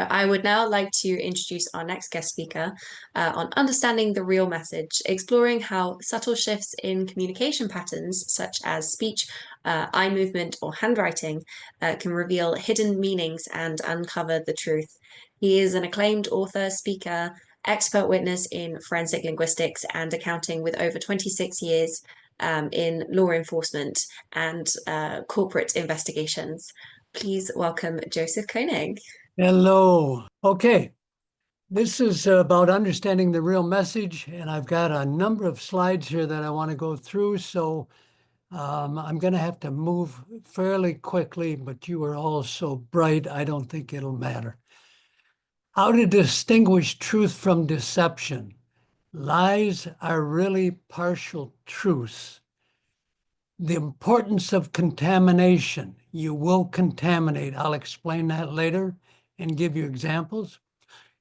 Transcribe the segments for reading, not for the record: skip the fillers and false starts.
I would now like to introduce our next guest speaker on understanding the real message, exploring how subtle shifts in communication patterns, such as speech, eye movement, or handwriting, can reveal hidden meanings and uncover the truth. He is an acclaimed author, speaker, expert witness in forensic linguistics and accounting with over 26 years in law enforcement and corporate investigations. Please welcome Joseph Koenig. Hello. Okay, this is about understanding the real message, and I've got a number of slides here that I want to go through, so I'm going to have to move fairly quickly, but you are all so bright, I don't think it'll matter. How to distinguish truth from deception. Lies are really partial truths. The importance of contamination. You will contaminate. I'll explain that later and give you examples.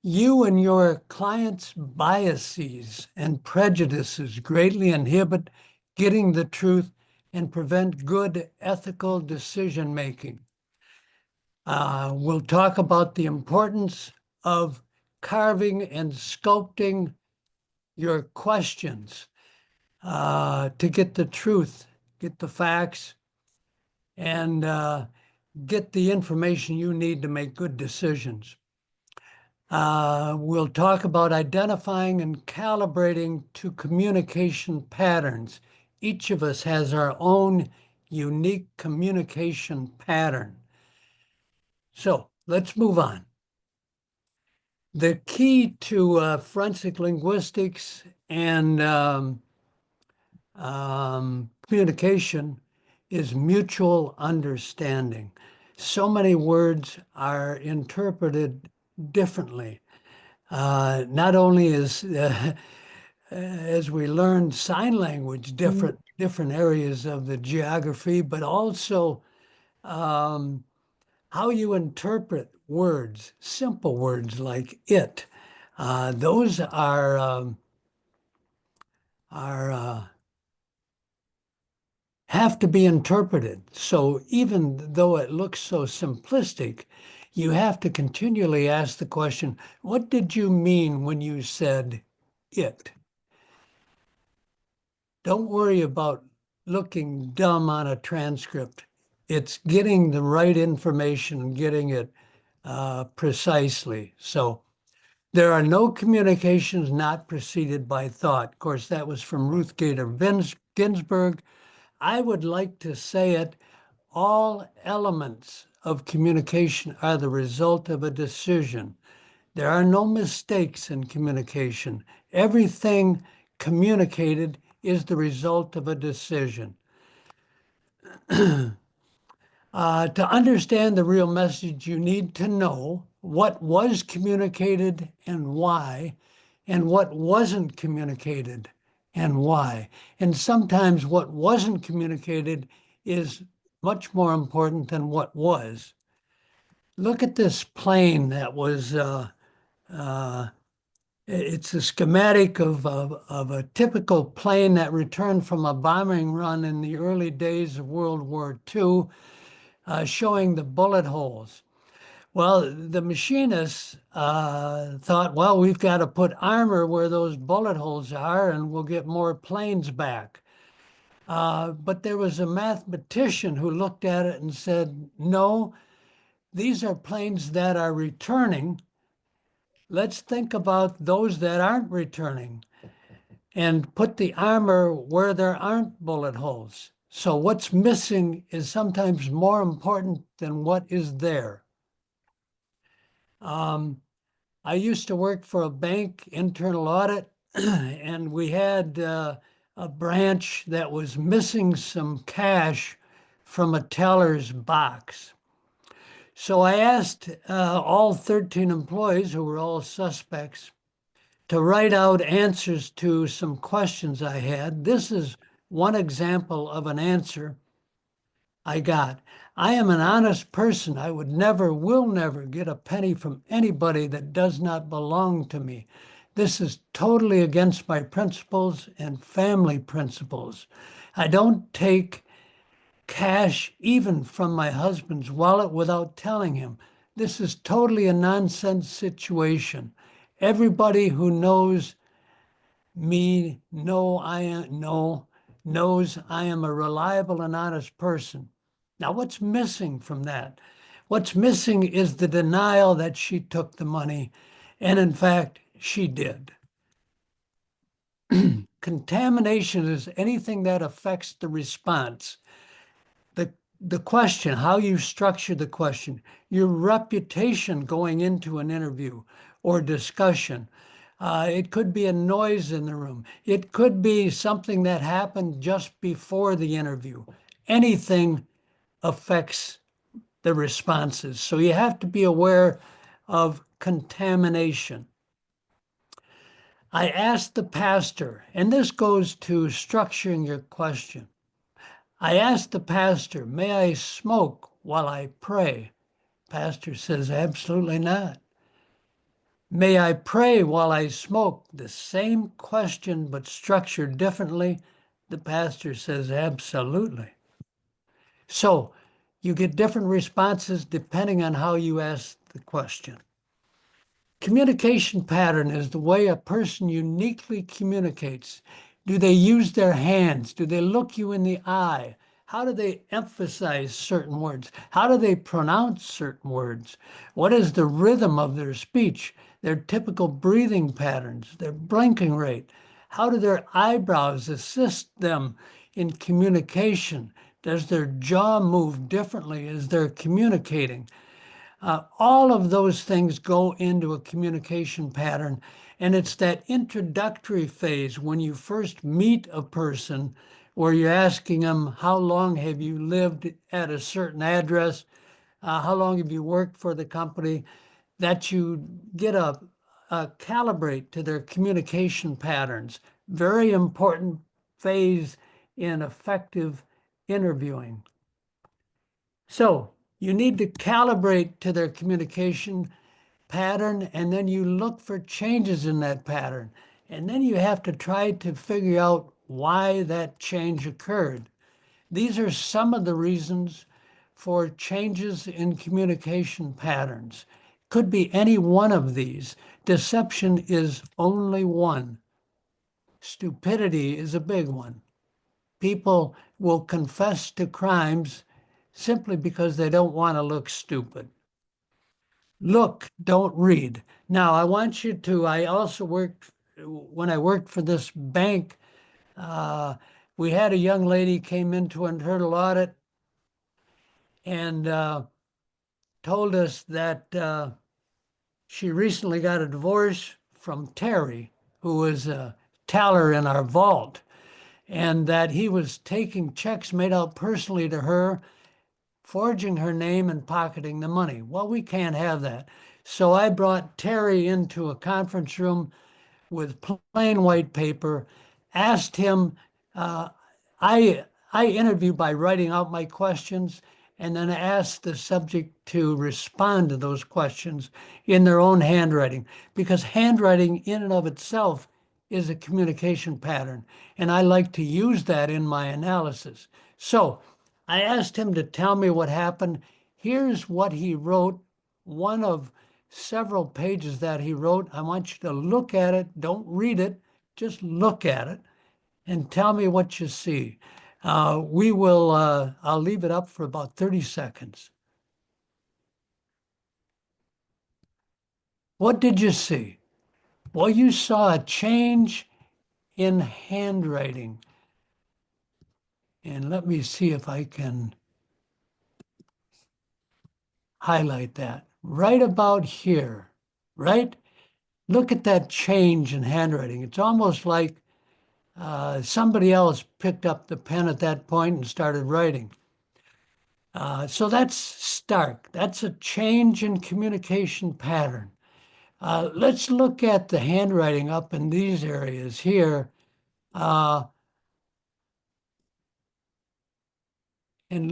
You and your client's biases and prejudices greatly inhibit getting the truth and prevent good ethical decision-making. We'll talk about the importance of carving and sculpting your questions to get the truth, get the facts, and get the information you need to make good decisions. We'll talk about identifying and calibrating to communication patterns. Each of us has our own unique communication pattern. So let's move on. The key to forensic linguistics and communication is mutual understanding. So many words are interpreted differently. Not only is, as we learned sign language, different areas of the geography, but also how you interpret words, simple words like it. Those have to be interpreted. So even though it looks so simplistic, you have to continually ask the question, what did you mean when you said it? Don't worry about looking dumb on a transcript. It's getting the right information, getting it precisely. So there are no communications not preceded by thought. Of course, that was from Ruth Bader Ginsburg. I would like to say it, all elements of communication are the result of a decision. There are no mistakes in communication. Everything communicated is the result of a decision. To understand the real message, you need to know what was communicated and why, and what wasn't communicated and why. And sometimes what wasn't communicated is much more important than what was. Look at this plane that was, it's a schematic of a typical plane that returned from a bombing run in the early days of World War II, showing the bullet holes. Well, the machinists thought, well, we've got to put armor where those bullet holes are and we'll get more planes back. But there was a mathematician who looked at it and said, no, these are planes that are returning. Let's think about those that aren't returning and put the armor where there aren't bullet holes. So what's missing is sometimes more important than what is there. I used to work for a bank internal audit, and we had a branch that was missing some cash from a teller's box. So I asked all 13 employees, who were all suspects, to write out answers to some questions I had. This is one example of an answer I got. I am an honest person. I would never, will never get a penny from anybody that does not belong to me. This is totally against my principles and family principles. I don't take cash even from my husband's wallet without telling him. This is totally a nonsense situation. Everybody who knows me knows I am a reliable and honest person. Now, what's missing from that? What's missing is the denial that she took the money, and in fact, she did. Contamination is anything that affects the response. The question, how you structure the question, your reputation going into an interview or discussion. It could be a noise in the room. It could be something that happened just before the interview. Anything affects the responses. So you have to be aware of contamination. I asked the pastor, and this goes to structuring your question. I asked the pastor, may I smoke while I pray? Pastor says, absolutely not. May I pray while I smoke? The same question, but structured differently. The pastor says, absolutely. So you get different responses depending on how you ask the question. Communication pattern is the way a person uniquely communicates. Do they use their hands? Do they look you in the eye? How do they emphasize certain words? How do they pronounce certain words? What is the rhythm of their speech? Their typical breathing patterns, their blinking rate? How do their eyebrows assist them in communication? Does their jaw move differently as they're communicating? All of those things go into a communication pattern. And it's that introductory phase when you first meet a person where you're asking them, how long have you lived at a certain address? How long have you worked for the company? That you get a calibrate to their communication patterns. Very important phase in effective interviewing. So you need to calibrate to their communication pattern, and then you look for changes in that pattern. And then you have to try to figure out why that change occurred. These are some of the reasons for changes in communication patterns. Could be any one of these. Deception is only one. Stupidity is a big one. People will confess to crimes simply because they don't want to look stupid. Look, don't read. Now, I want you to, I also worked, when I worked for this bank, we had a young lady came into an internal audit and told us that she recently got a divorce from Terry, who was a teller in our vault, and that he was taking checks made out personally to her, forging her name and pocketing the money. Well, we can't have that. So I brought Terry into a conference room with plain white paper, asked him, uh, I interview by writing out my questions and then asked the subject to respond to those questions in their own handwriting, because handwriting in and of itself is a communication pattern, and I like to use that in my analysis. So I asked him to tell me what happened. Here's what he wrote, one of several pages that he wrote. I want you to look at it. Don't read it, just look at it and tell me what you see. I'll leave it up for about 30 seconds. What did you see? Well, you saw a change in handwriting. And let me see if I can highlight that. Right about here, right? Look at that change in handwriting. It's almost like somebody else picked up the pen at that point and started writing. So that's stark. That's a change in communication pattern. Let's look at the handwriting up in these areas here. And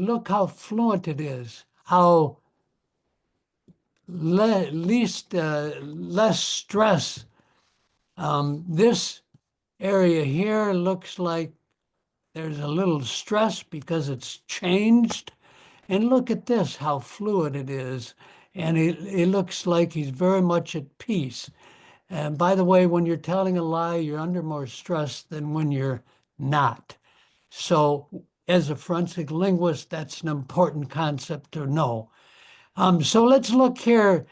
look how fluent it is, how less stress. This area here looks like there's a little stress because it's changed. And look at this, how fluid it is. and it looks like he's very much at peace. And by the way, when you're telling a lie, you're under more stress than when you're not. So as a forensic linguist, that's an important concept to know. So let's look here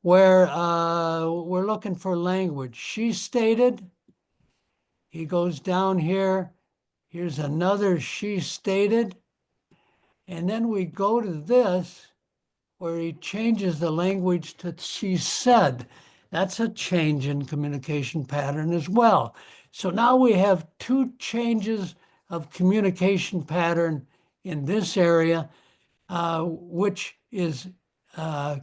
where we're looking for language. She stated, he goes down here. Here's another she stated. And then we go to this where he changes the language to she said. That's a change in communication pattern as well. So now we have two changes of communication pattern in this area, which is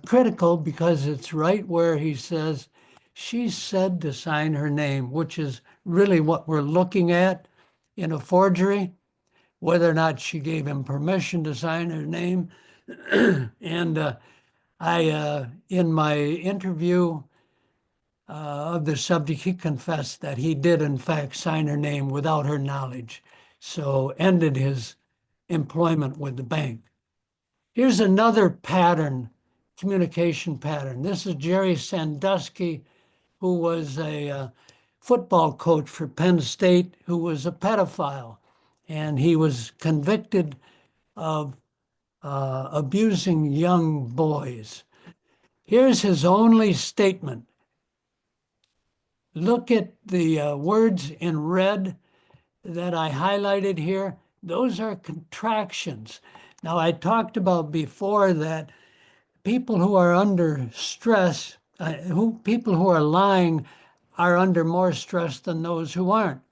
critical because it's right where he says, she said to sign her name, which is really what we're looking at in a forgery, whether or not she gave him permission to sign her name. And in my interview of the subject, he confessed that he did, in fact, sign her name without her knowledge. So ended his employment with the bank. Here's another pattern, communication pattern. This is Jerry Sandusky, who was a football coach for Penn State, who was a pedophile. And he was convicted of abusing young boys. Here's his only statement. Look at the words in red that I highlighted here. Those are contractions. Now, I talked about before that people who are under stress, people who are lying are under more stress than those who aren't.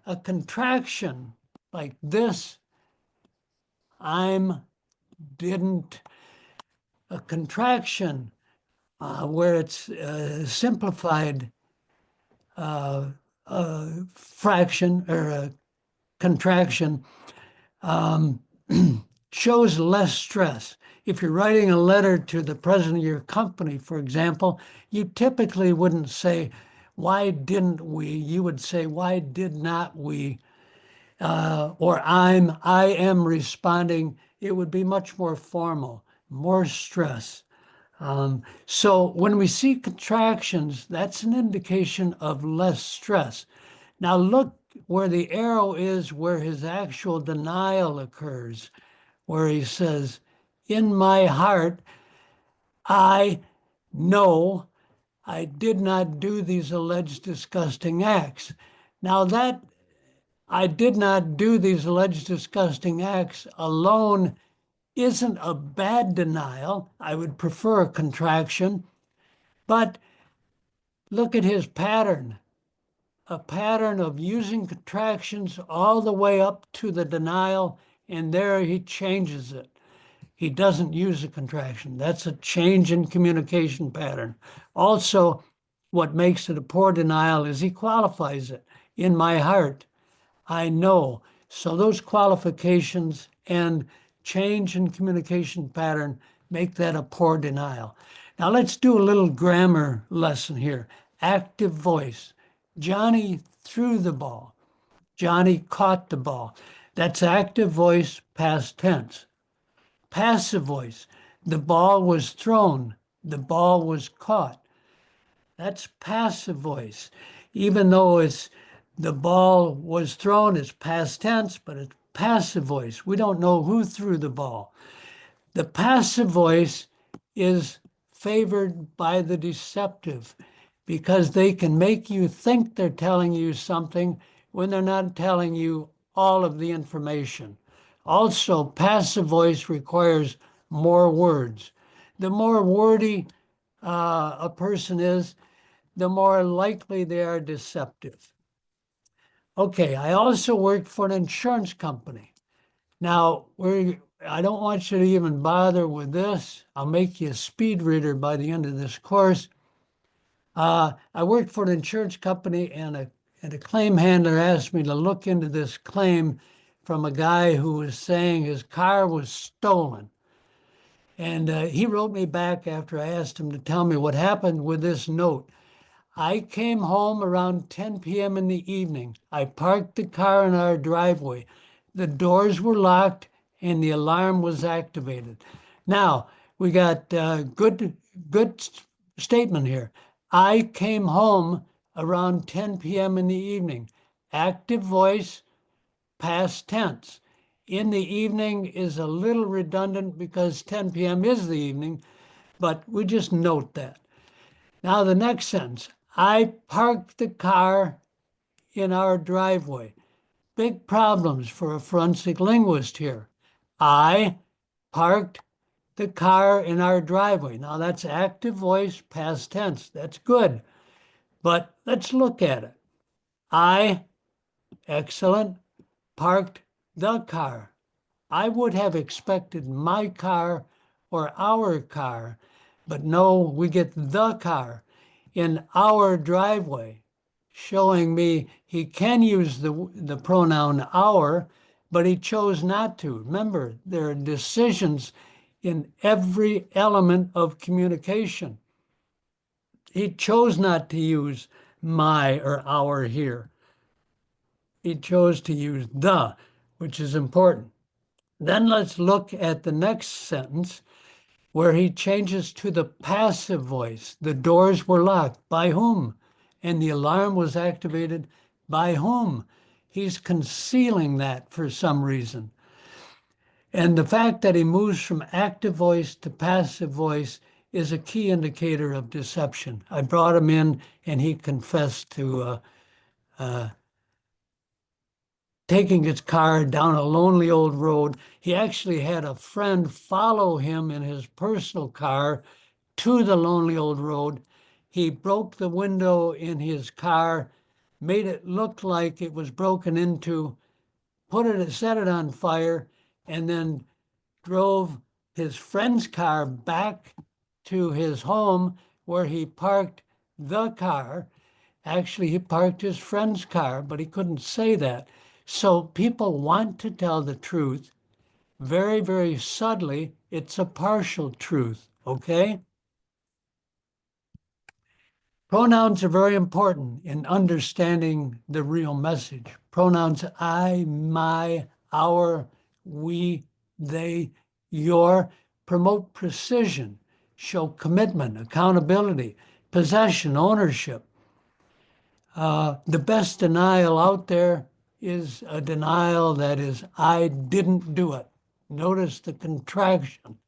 A contraction like this, didn't, a contraction where it's simplified fraction or a contraction shows less stress. If you're writing a letter to the president of your company, for example, you typically wouldn't say, why didn't we? You would say, why did not we? Or I am responding. It would be much more formal, more stress. So when we see contractions, that's an indication of less stress. Now look where the arrow is, where his actual denial occurs, where he says, in my heart, I know I did not do these alleged disgusting acts. Now that I did not do these alleged disgusting acts alone isn't a bad denial. I would prefer a contraction, but look at his pattern, a pattern of using contractions all the way up to the denial, and there he changes it. He doesn't use a contraction. That's a change in communication pattern. Also, what makes it a poor denial is he qualifies it. In my heart, I know. So those qualifications and change in communication pattern make that a poor denial. Now let's do a little grammar lesson here. Active voice. Johnny threw the ball. Johnny caught the ball. That's active voice, past tense. Passive voice. The ball was thrown. The ball was caught. That's passive voice. Even though it's the ball was thrown, it's past tense, but it's passive voice. We don't know who threw the ball. The passive voice is favored by the deceptive because they can make you think they're telling you something when they're not telling you all of the information. Also, passive voice requires more words. The more wordy a person is, the more likely they are deceptive. Okay, I also worked for an insurance company. Now, I don't want you to even bother with this. I'll make you a speed reader by the end of this course. I worked for an insurance company, and a claim handler asked me to look into this claim from a guy who was saying his car was stolen. And he wrote me back after I asked him to tell me what happened with this note. I came home around 10 p.m. in the evening. I parked the car in our driveway. The doors were locked and the alarm was activated. Now, we got good good statement here. I came home around 10 p.m. in the evening. Active voice, past tense. In the evening is a little redundant because 10 p.m. is the evening, but we just note that. Now, the next sentence, I parked the car in our driveway. Big problems for a forensic linguist here. I parked the car in our driveway. Now, that's active voice, past tense. That's good. But let's look at it. I, excellent, parked the car. I would have expected my car or our car, but no, we get the car in our driveway, showing me he can use the pronoun our, but he chose not to. Remember, there are decisions in every element of communication. He chose not to use my or our here. He chose to use the, which is important. Then let's look at the next sentence where he changes to the passive voice. The doors were locked. By whom? And the alarm was activated. By whom? He's concealing that for some reason. And the fact that he moves from active voice to passive voice is a key indicator of deception. I brought him in and he confessed to taking his car down a lonely old road. He actually had a friend follow him in his personal car to the lonely old road. He broke the window in his car, made it look like it was broken into, set it on fire, and then drove his friend's car back to his home where he parked the car. Actually, he parked his friend's car, but he couldn't say that. So people want to tell the truth very, very subtly. It's a partial truth, okay? Pronouns are very important in understanding the real message. Pronouns I, my, our, we, they, your promote precision, show commitment, accountability, possession, ownership. The best denial out there is a denial that is, I didn't do it. Notice the contraction,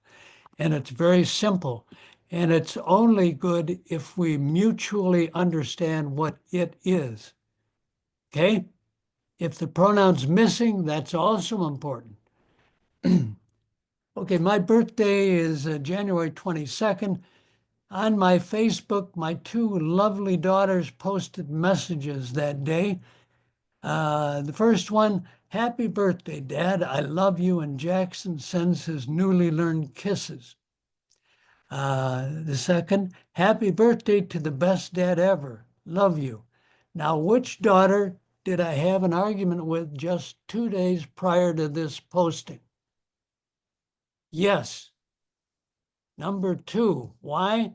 and it's very simple. And it's only good if we mutually understand what it is. Okay? If the pronoun's missing, that's also important. Okay, my birthday is January 22nd. On my Facebook, my two lovely daughters posted messages that day. The first one, happy birthday, Dad. I love you. And Jackson sends his newly learned kisses. The second, happy birthday to the best dad ever. Love you. Now, which daughter did I have an argument with just 2 days prior to this posting? Yes. Number two, why?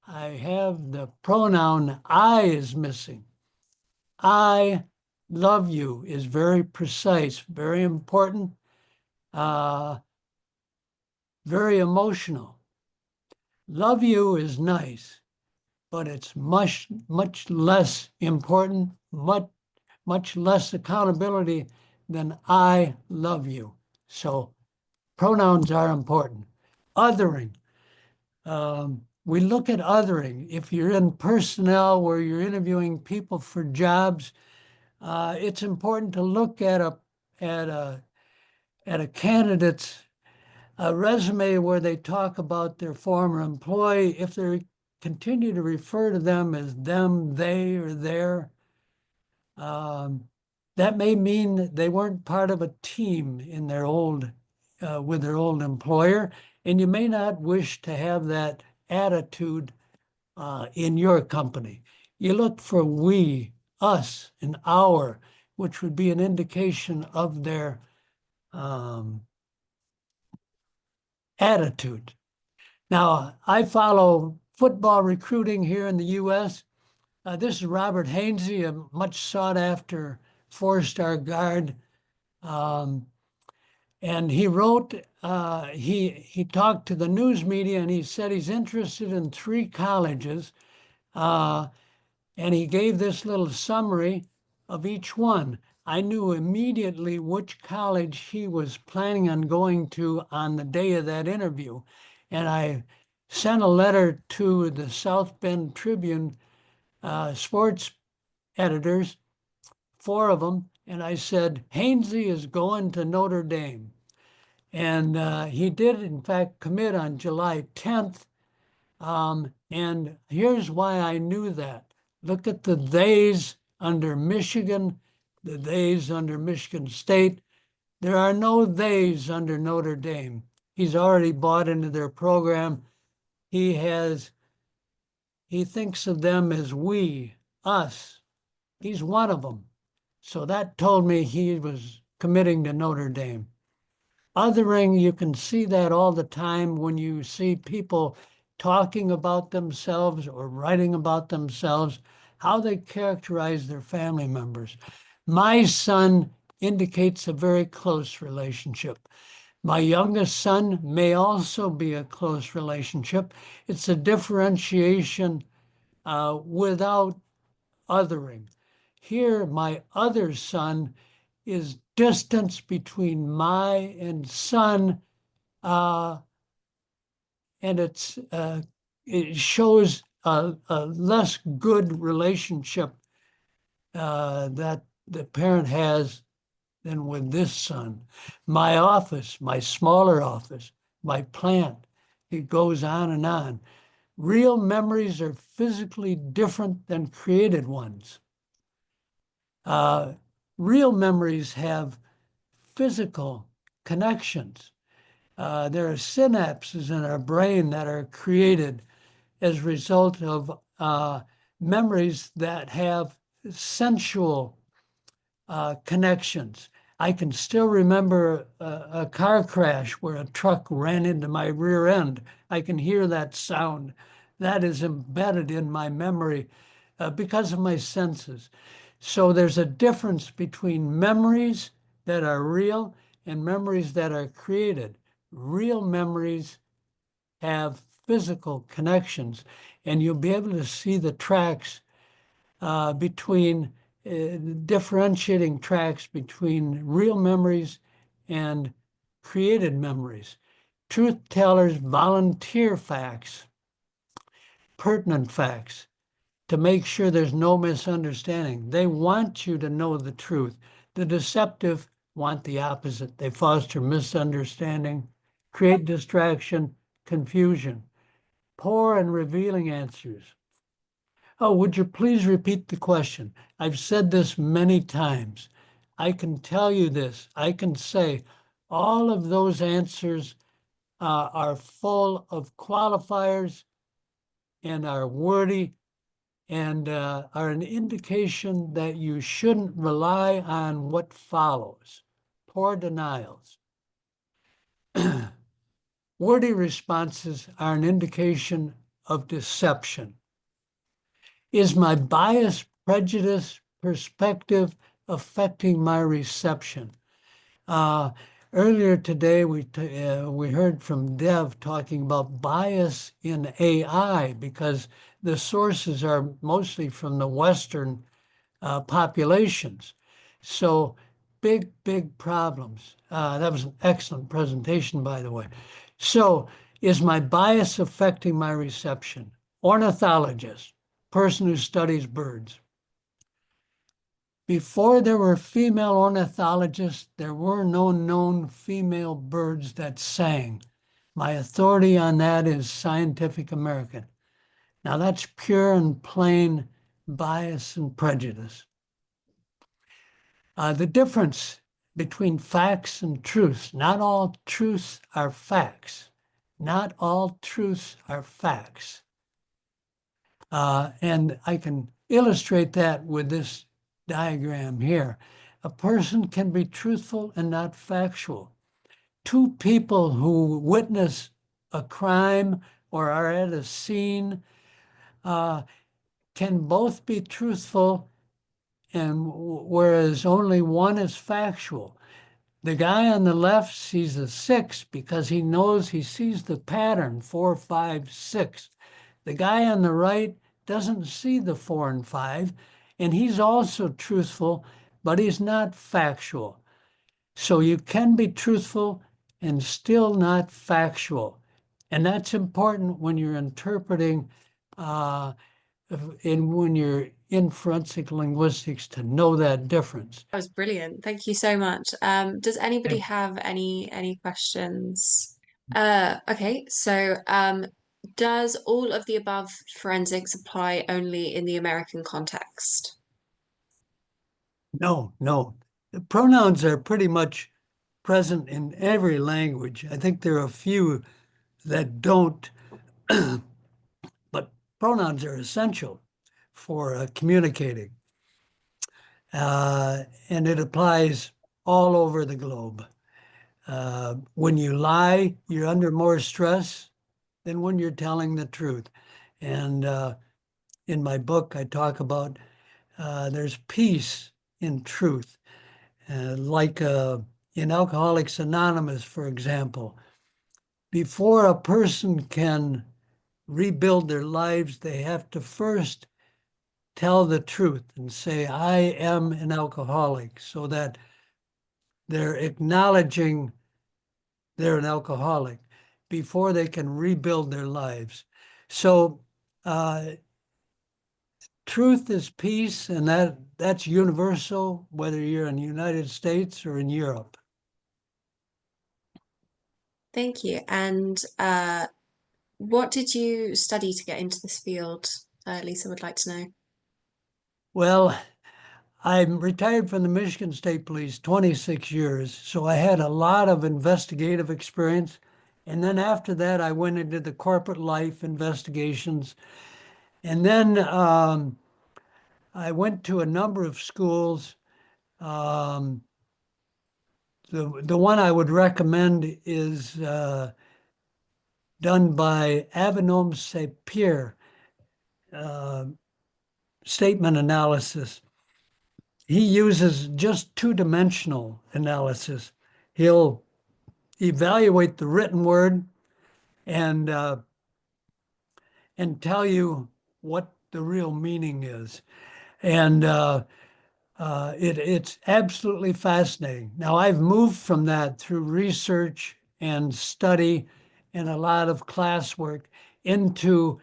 I have the pronoun I is missing. I love you is very precise, very important, very emotional. Love you is nice, but it's much, much less important, much less accountability than I love you. So pronouns are important. Othering. We look at othering. If you're in personnel where you're interviewing people for jobs, it's important to look at a candidate's resume where they talk about their former employee. If they continue to refer to them as them, they, or their, that may mean that they weren't part of a team in their with their old employer, and you may not wish to have that attitude in your company. You look for we, us, and our, which would be an indication of their attitude. Now, I follow football recruiting here in the U.S. This is Robert Hainsey, a much sought after four-star guard. And he wrote, he talked to the news media and he said he's interested in 3 colleges. And he gave this little summary of each one. I knew immediately which college he was planning on going to on the day of that interview. And I sent a letter to the South Bend Tribune sports editors, 4 of them, and I said, Hainsey is going to Notre Dame. And he did, in fact, commit on July 10th. And here's why I knew that. Look at the theys under Michigan, the theys under Michigan State. There are no theys under Notre Dame. He's already bought into their program. He thinks of them as we, us. He's one of them. So that told me he was committing to Notre Dame. Othering, you can see that all the time when you see people talking about themselves or writing about themselves, how they characterize their family members. My son indicates a very close relationship. My youngest son may also be a close relationship. It's a differentiation without othering. Here, my other son is distance between my and son, and it shows a less good relationship that the parent has than with this son. My office, my smaller office, my plant, it goes on and on. Real memories are physically different than created ones. Real memories have physical connections. There are synapses in our brain that are created as a result of memories that have sensual connections. I can still remember a car crash where a truck ran into my rear end. I can hear that sound. That is embedded in my memory because of my senses. So there's a difference between memories that are real and memories that are created. Real memories have physical connections, and you'll be able to see the tracks between differentiating tracks between real memories and created memories. Truth tellers volunteer facts, pertinent facts, to make sure there's no misunderstanding. They want you to know the truth. The deceptive want the opposite. They foster misunderstanding, create distraction, confusion. Poor and revealing answers. Oh, would you please repeat the question? I've said this many times. I can tell you this. I can say all of those answers are full of qualifiers and are wordy and are an indication that you shouldn't rely on what follows. Poor denials. Wordy responses are an indication of deception. Is my bias, prejudice, perspective affecting my reception? Earlier today, we heard from Dev talking about bias in AI because the sources are mostly from the Western populations. So big, big problems. That was an excellent presentation, by the way. So is my bias affecting my reception? Ornithologist, person who studies birds. Before there were female ornithologists, there were no known female birds that sang. My authority on that is Scientific American. Now that's pure and plain bias and prejudice. The difference between facts and truths. Not all truths are facts. Not all truths are facts. And I can illustrate that with this diagram here. A person can be truthful and not factual. 2 people who witness a crime or are at a scene can both be truthful, and whereas only one is factual. The guy on the left sees a 6 because he knows he sees the pattern 4, 5, 6. The guy on the right doesn't see the 4 and 5, and he's also truthful, but he's not factual. So you can be truthful and still not factual. And that's important when you're interpreting uh, when you're in forensic linguistics to know that difference. That was brilliant. Thank you so much. Does anybody have any questions? Okay, so does all of the above forensics apply only in the American context? No, no. The pronouns are pretty much present in every language. I think there are a few that don't, but pronouns are essential for communicating. And it applies all over the globe. When you lie, you're under more stress than when you're telling the truth. And in my book, I talk about there's peace in truth. Like in Alcoholics Anonymous, for example, before a person can rebuild their lives, they have to first tell the truth and say, I am an alcoholic, so that they're acknowledging they're an alcoholic before they can rebuild their lives. So uh, truth is peace, and that's universal, whether you're in the United States or in Europe. Thank you. And what did you study to get into this field? Lisa would like to know. Well, I'm retired from the Michigan State Police 26 years, so I had a lot of investigative experience. And then after that, I went into the corporate life investigations. And then I went to a number of schools. Um, the one I would recommend is done by Avenome Sapir, uh, statement analysis. He uses just two-dimensional analysis. He'll evaluate the written word and tell you what the real meaning is. And it's absolutely fascinating. Now, I've moved from that through research and study and a lot of classwork into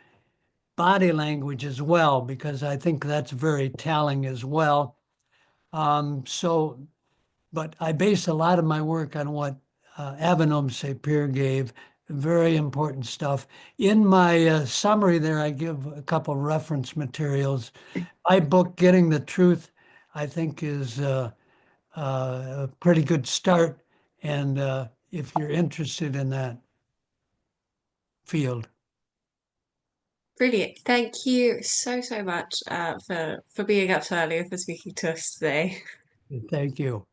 body language as well, because I think that's very telling as well. But I base a lot of my work on what Avenome Sapir gave, very important stuff. In my summary there, I give a couple reference materials. My book, Getting the Truth, I think is a pretty good start. And if you're interested in that field. Brilliant. Thank you so much for being up so early and for speaking to us today. Thank you.